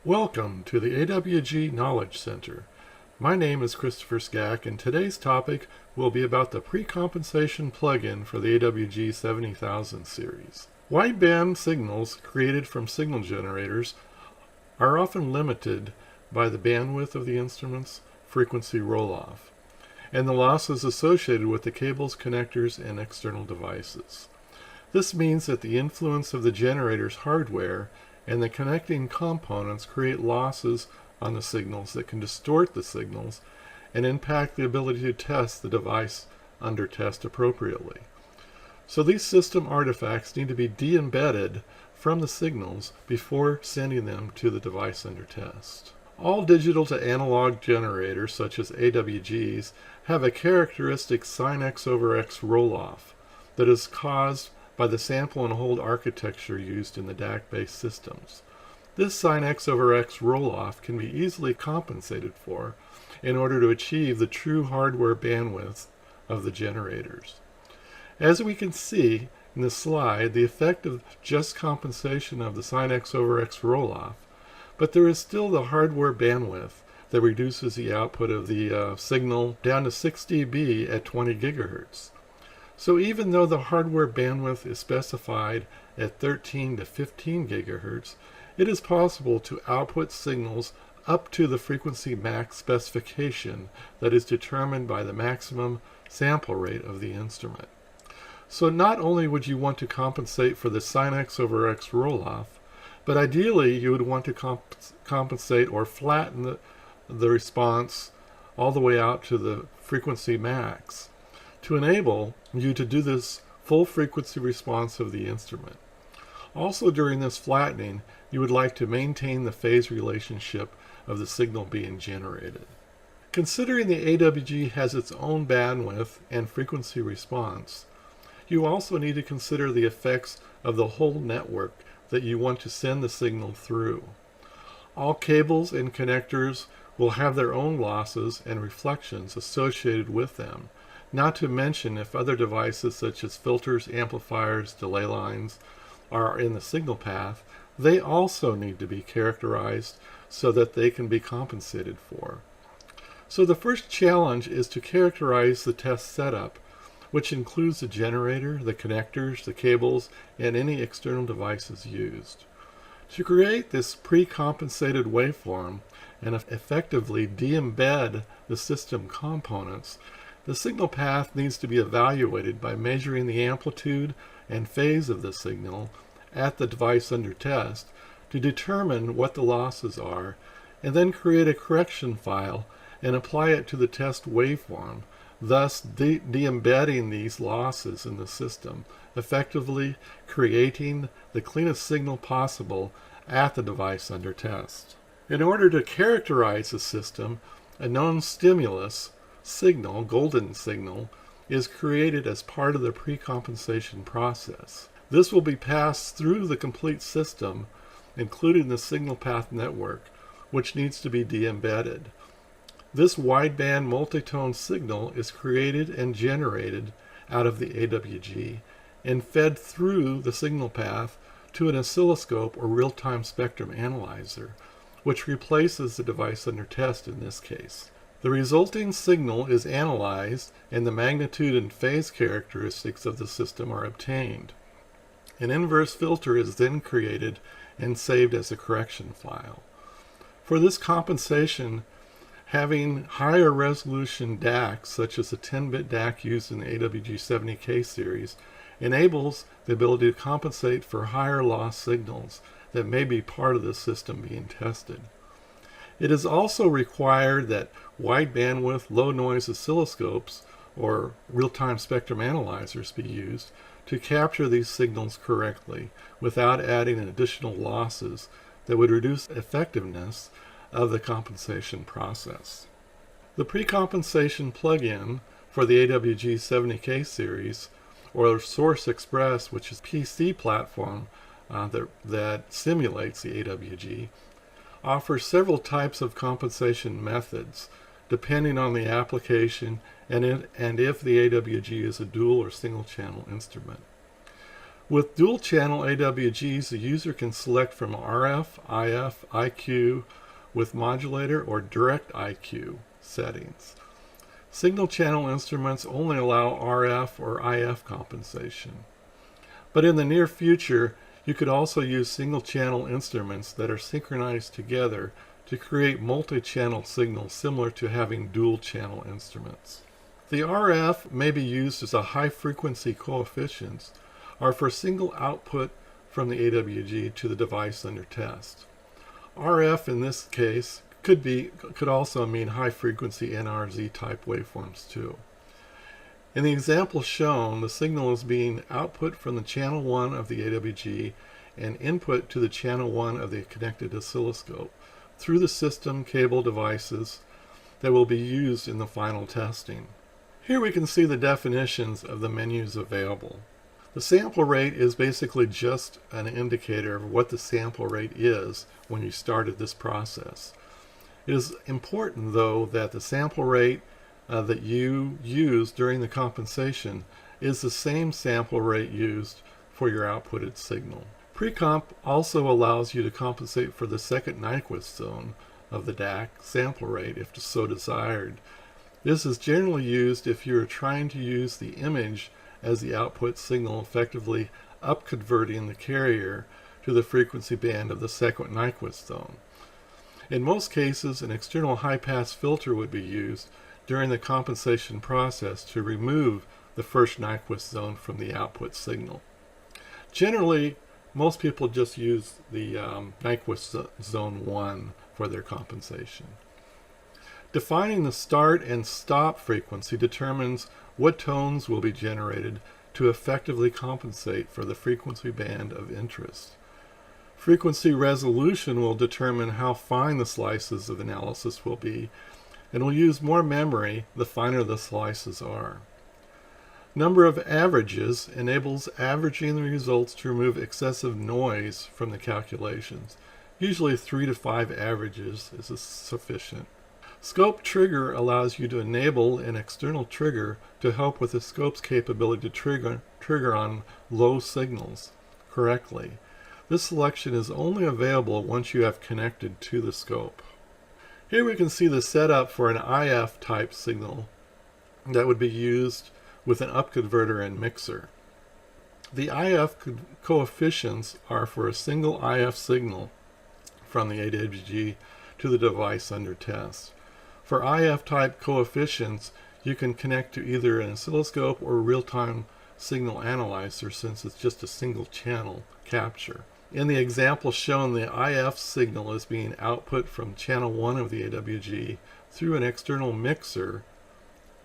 Welcome to the AWG Knowledge Center. My name is Christopher Skach, and today's topic will be about the Precompensation plugin for the AWG70000 series. Wideband signals created from signal generators are often limited by the bandwidth of the instrument's frequency roll-off and the losses associated with the cables, connectors, and external devices. This means that the influence of the generator's hardware and the connecting components create losses on the signals that can distort the signals and impact the ability to test the device under test appropriately. So these system artifacts need to be de-embedded from the signals before sending them to the device under test. All digital to analog generators, such as AWGs, have a characteristic sin X over X roll-off that is caused by the sample and hold architecture used in the DAC-based systems. This sin X over X roll-off can be easily compensated for in order to achieve the true hardware bandwidth of the generators. As we can see in the slide, the effect of just compensation of the sin X over X roll-off, but there is still the hardware bandwidth that reduces the output of the signal down to 6 dB at 20 gigahertz. So even though the hardware bandwidth is specified at 13 to 15 gigahertz, it is possible to output signals up to the frequency max specification that is determined by the maximum sample rate of the instrument. So not only would you want to compensate for the sin X over X roll-off, but ideally you would want to compensate or flatten the response all the way out to the frequency max to enable you to do this full frequency response of the instrument. Also, during this flattening, you would like to maintain the phase relationship of the signal being generated. Considering the AWG has its own bandwidth and frequency response, you also need to consider the effects of the whole network that you want to send the signal through. All cables and connectors will have their own losses and reflections associated with them, not to mention if other devices such as filters, amplifiers, delay lines are in the signal path, they also need to be characterized so that they can be compensated for. So the first challenge is to characterize the test setup, which includes the generator, the connectors, the cables, and any external devices used. To create this pre-compensated waveform and effectively de-embed the system components, the signal path needs to be evaluated by measuring the amplitude and phase of the signal at the device under test to determine what the losses are, and then create a correction file and apply it to the test waveform, thus de-embedding these losses in the system, effectively creating the cleanest signal possible at the device under test. In order to characterize the system, a known stimulus signal, golden signal, is created as part of the precompensation process. This will be passed through the complete system, including the signal path network, which needs to be de-embedded. This wideband multitone signal is created and generated out of the AWG and fed through the signal path to an oscilloscope or real-time spectrum analyzer, which replaces the device under test in this case. The resulting signal is analyzed and the magnitude and phase characteristics of the system are obtained. An inverse filter is then created and saved as a correction file. For this compensation, having higher resolution DACs, such as the 10-bit DAC used in the AWG70K series, enables the ability to compensate for higher loss signals that may be part of the system being tested. It is also required that wide bandwidth, low noise oscilloscopes or real-time spectrum analyzers be used to capture these signals correctly without adding additional losses that would reduce effectiveness of the compensation process. The Precompensation plugin for the AWG70K series, or Source Express, which is a PC platform that simulates the AWG, offers several types of compensation methods depending on the application and if the AWG is a dual or single channel instrument. With dual-channel AWGs, the user can select from RF, IF, IQ with modulator or direct IQ settings. Single-channel instruments only allow RF or IF compensation. But in the near future, you could also use single-channel instruments that are synchronized together to create multi-channel signals similar to having dual-channel instruments. The RF may be used as a high-frequency coefficient or for single output from the AWG to the device under test. RF in this case could also mean high-frequency NRZ type waveforms too. In the example shown, the signal is being output from the channel 1 of the AWG and input to the channel 1 of the connected oscilloscope through the system cable devices that will be used in the final testing. Here we can see the definitions of the menus available. The sample rate is basically just an indicator of what the sample rate is when you started this process. It is important, though, that the sample rate that you use during the compensation is the same sample rate used for your outputted signal. Precomp also allows you to compensate for the second Nyquist zone of the DAC sample rate if so desired. This is generally used if you are trying to use the image as the output signal, effectively upconverting the carrier to the frequency band of the second Nyquist zone. In most cases, an external high-pass filter would be used during the compensation process to remove the first Nyquist zone from the output signal. Generally, most people just use the Nyquist zone 1 for their compensation. Defining the start and stop frequency determines what tones will be generated to effectively compensate for the frequency band of interest. Frequency resolution will determine how fine the slices of analysis will be, and will use more memory the finer the slices are. Number of averages enables averaging the results to remove excessive noise from the calculations. Usually 3 to 5 averages is sufficient. Scope trigger allows you to enable an external trigger to help with the scope's capability to trigger on low signals correctly. This selection is only available once you have connected to the scope. Here we can see the setup for an IF type signal that would be used with an upconverter and mixer. The IF coefficients are for a single IF signal from the AWG to the device under test. For IF type coefficients, you can connect to either an oscilloscope or a real-time signal analyzer, since it's just a single channel capture. In the example shown, the IF signal is being output from channel 1 of the AWG through an external mixer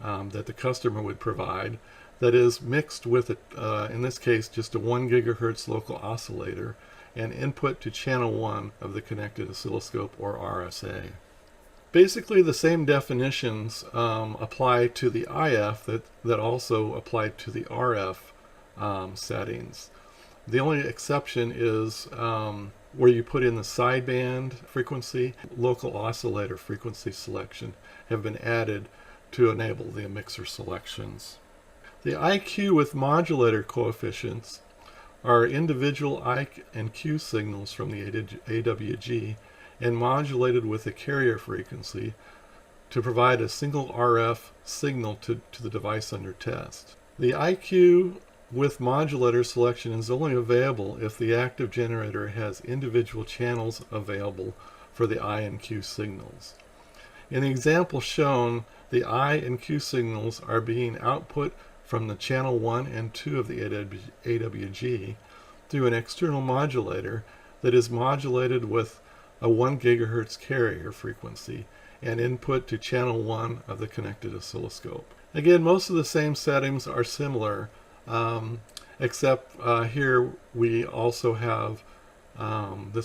that the customer would provide, that is mixed with, in this case, just a 1 gigahertz local oscillator, and input to channel 1 of the connected oscilloscope or RSA. Basically, the same definitions apply to the IF that also apply to the RF settings. The only exception is where you put in the sideband frequency. Local oscillator frequency selection have been added to enable the mixer selections. The IQ with modulator coefficients are individual I and Q signals from the AWG and modulated with a carrier frequency to provide a single RF signal to the device under test. The IQ with modulator selection is only available if the active generator has individual channels available for the I and Q signals. In the example shown, the I and Q signals are being output from the channel 1 and 2 of the AWG through an external modulator that is modulated with a 1 gigahertz carrier frequency and input to channel 1 of the connected oscilloscope. Again, most of the same settings are similar, except here we also have the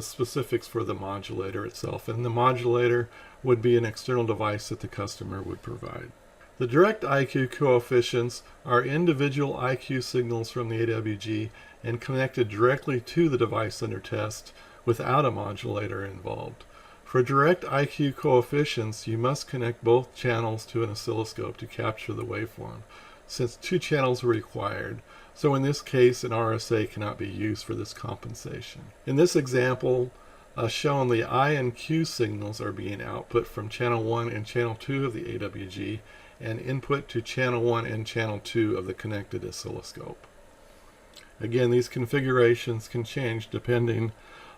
specifics for the modulator itself, and the modulator would be an external device that the customer would provide. The direct IQ coefficients are individual IQ signals from the AWG and connected directly to the device under test without a modulator involved. For direct IQ coefficients, you must connect both channels to an oscilloscope to capture the waveform. Since 2 channels are required, So in this case, an RSA cannot be used for this compensation. In this example, shown the I and Q signals are being output from channel 1 and channel 2 of the AWG and input to channel 1 and channel 2 of the connected oscilloscope. Again, these configurations can change depending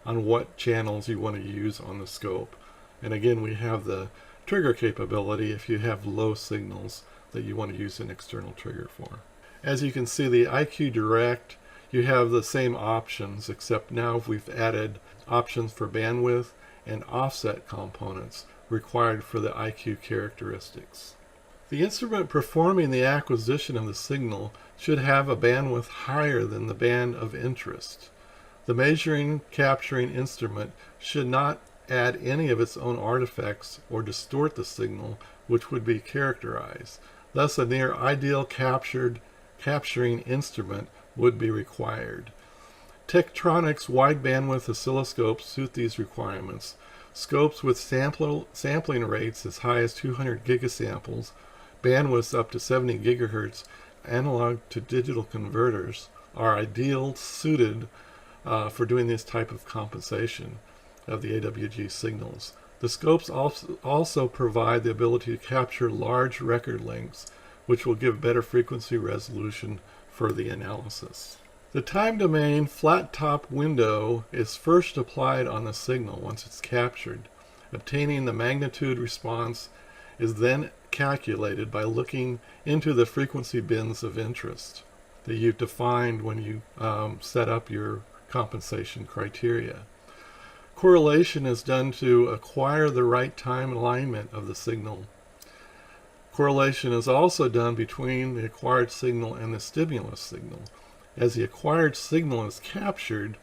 on what channels you want to use on the scope. And again, we have the trigger capability if you have low signals that you want to use an external trigger for. As you can see, the IQ Direct, you have the same options, except now we've added options for bandwidth and offset components required for the IQ characteristics. The instrument performing the acquisition of the signal should have a bandwidth higher than the band of interest. The measuring, capturing instrument should not add any of its own artifacts or distort the signal, which would be characterized. Thus, a near ideal capturing instrument would be required. Tektronix wide bandwidth oscilloscopes suit these requirements. Scopes with sampling rates as high as 200 gigasamples, bandwidths up to 70 gigahertz, analog to digital converters are ideal suited for doing this type of compensation of the AWG signals. The scopes also provide the ability to capture large record lengths, which will give better frequency resolution for the analysis. The time domain flat top window is first applied on the signal once it's captured. Obtaining the magnitude response is then calculated by looking into the frequency bins of interest that you've defined when you set up your compensation criteria. Correlation is done to acquire the right time alignment of the signal. Correlation is also done between the acquired signal and the stimulus signal. As the acquired signal is captured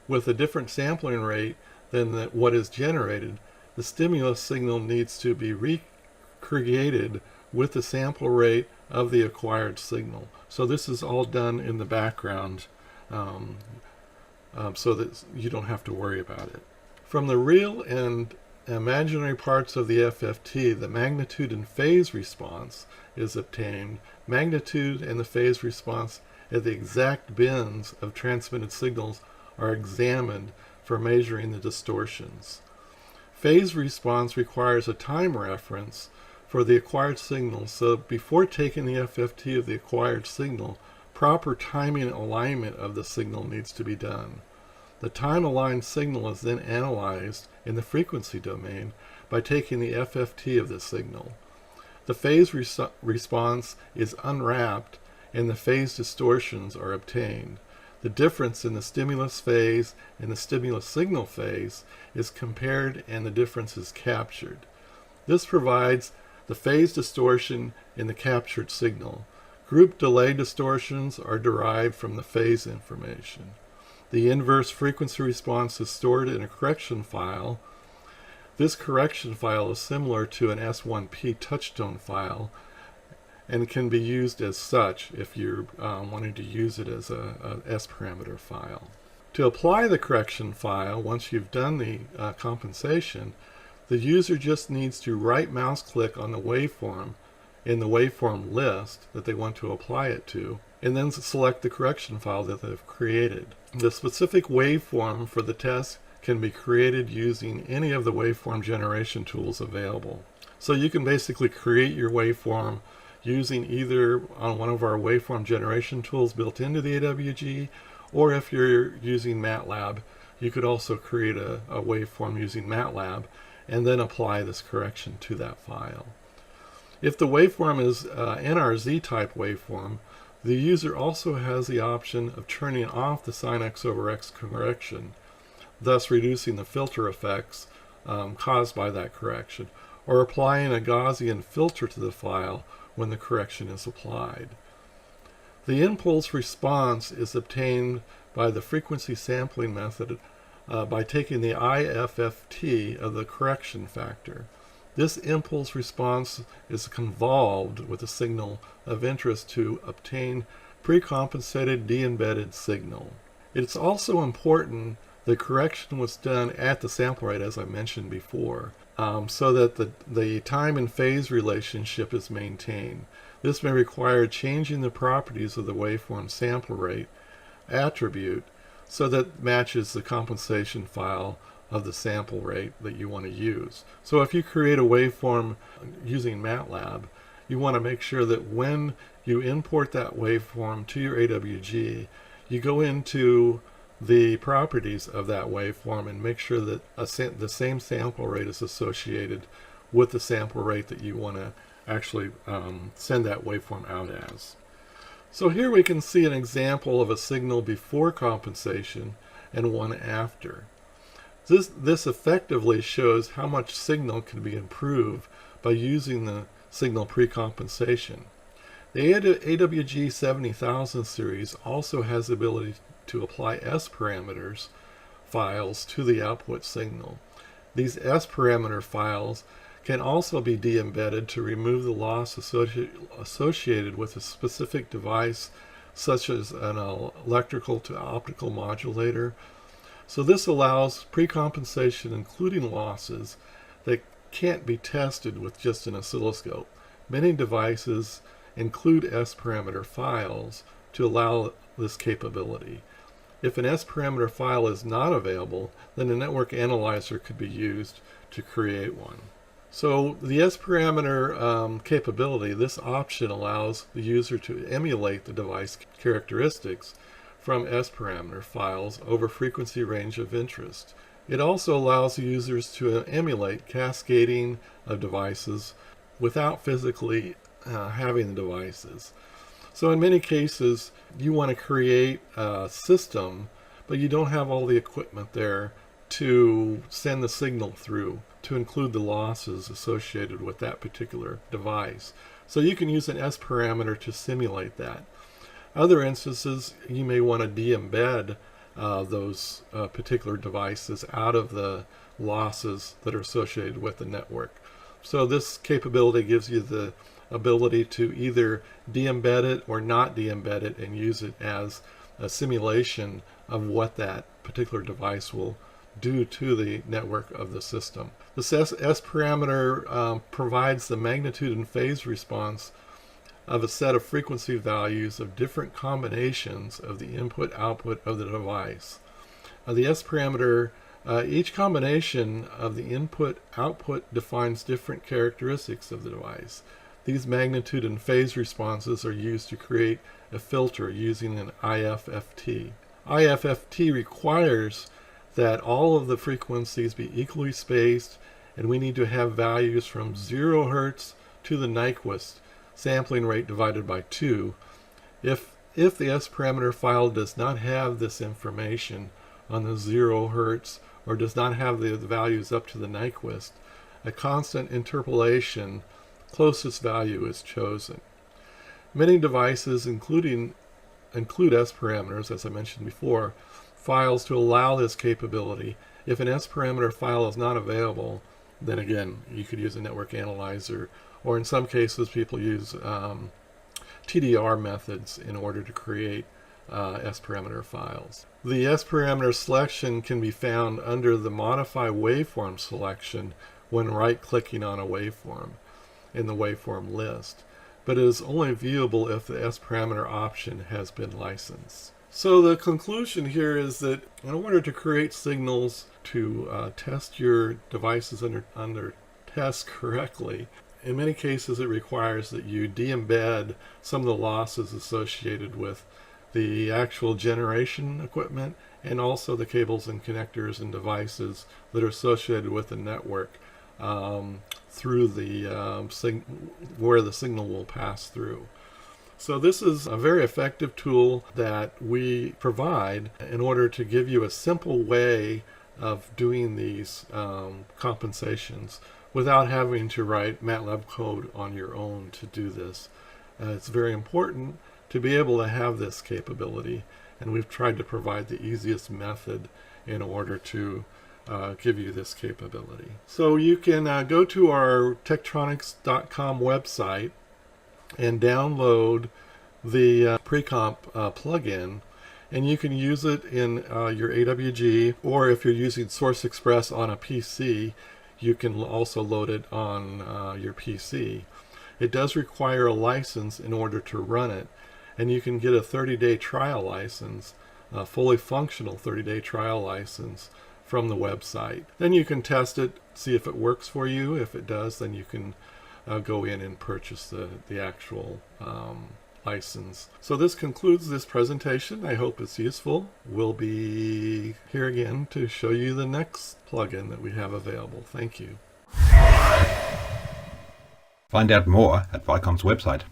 with a different sampling rate than what is generated, the stimulus signal needs to be recreated with the sample rate of the acquired signal. So this is all done in the background so that you don't have to worry about it. From the real and imaginary parts of the FFT, the magnitude and phase response is obtained. Magnitude and the phase response at the exact bins of transmitted signals are examined for measuring the distortions. Phase response requires a time reference for the acquired signal, so before taking the FFT of the acquired signal, proper timing and alignment of the signal needs to be done. The time-aligned signal is then analyzed in the frequency domain by taking the FFT of the signal. The phase response is unwrapped and the phase distortions are obtained. The difference in the stimulus phase and the stimulus signal phase is compared and the difference is captured. This provides the phase distortion in the captured signal. Group delay distortions are derived from the phase information. The inverse frequency response is stored in a correction file. This correction file is similar to an S1P touchstone file and can be used as such if you're wanting to use it as a S-parameter file. To apply the correction file, once you've done the compensation, the user just needs to right mouse click on the waveform in the waveform list that they want to apply it to, and then select the correction file that they've created. The specific waveform for the test can be created using any of the waveform generation tools available. So you can basically create your waveform using either on one of our waveform generation tools built into the AWG, or if you're using MATLAB, you could also create a waveform using MATLAB and then apply this correction to that file. If the waveform is NRZ type waveform, the user also has the option of turning off the sin x over x correction, thus reducing the filter effects caused by that correction, or applying a Gaussian filter to the file when the correction is applied. The impulse response is obtained by the frequency sampling method by taking the IFFT of the correction factor. This impulse response is convolved with a signal of interest to obtain precompensated de-embedded signal. It's also important the correction was done at the sample rate, as I mentioned before, so that the time and phase relationship is maintained. This may require changing the properties of the waveform sample rate attribute so that it matches the compensation file of the sample rate that you want to use. So if you create a waveform using MATLAB, you want to make sure that when you import that waveform to your AWG, you go into the properties of that waveform and make sure that the same sample rate is associated with the sample rate that you want to actually send that waveform out as. So here we can see an example of a signal before compensation and one after. This effectively shows how much signal can be improved by using the signal precompensation. The AWG70000 series also has the ability to apply S-parameters files to the output signal. These S-parameter files can also be de-embedded to remove the loss associated with a specific device, such as an electrical to optical modulator. So this allows precompensation, including losses that can't be tested with just an oscilloscope. Many devices include S-parameter files to allow this capability. If an S-parameter file is not available, then a network analyzer could be used to create one. So the S-parameter capability, this option allows the user to emulate the device characteristics from S-parameter files over frequency range of interest. It also allows users to emulate cascading of devices without physically having the devices. So in many cases, you want to create a system, but you don't have all the equipment there to send the signal through to include the losses associated with that particular device. So you can use an S-parameter to simulate that. Other instances, you may want to de-embed those particular devices out of the losses that are associated with the network. So this capability gives you the ability to either de-embed it or not de-embed it and use it as a simulation of what that particular device will do to the network of the system. This S-parameter provides the magnitude and phase response of a set of frequency values of different combinations of the input-output of the device. The S-parameter, each combination of the input-output defines different characteristics of the device. These magnitude and phase responses are used to create a filter using an IFFT. IFFT requires that all of the frequencies be equally spaced, and we need to have values from 0 Hertz to the Nyquist sampling rate divided by 2. If the S-parameter file does not have this information on the 0 Hertz or does not have the values up to the Nyquist, a constant interpolation closest value is chosen. Many devices include S-parameters, as I mentioned before, files to allow this capability. If an S-parameter file is not available, then again, you could use a network analyzer, or in some cases people use TDR methods in order to create S-parameter files. The S-parameter selection can be found under the Modify Waveform selection when right-clicking on a waveform in the waveform list, but it is only viewable if the S-parameter option has been licensed. So the conclusion here is that in order to create signals to test your devices under test correctly, in many cases it requires that you de-embed some of the losses associated with the actual generation equipment and also the cables and connectors and devices that are associated with the network through the where the signal will pass through. So this is a very effective tool that we provide in order to give you a simple way of doing these compensations without having to write MATLAB code on your own to do this. It's very important to be able to have this capability, and we've tried to provide the easiest method in order to give you this capability. So you can go to our Tektronix.com website and download the Precomp plugin, and you can use it in your AWG, or if you're using Source Express on a PC, you can also load it on your PC. It does require a license in order to run it, and you can get a 30-day trial license, a fully functional 30-day trial license from the website. Then you can test it, see if it works for you. If it does, then you can go in and purchase the actual license. So this concludes this presentation. I hope it's useful. We'll be here again to show you the next plugin that we have available. Thank you. Find out more at Vicom's website.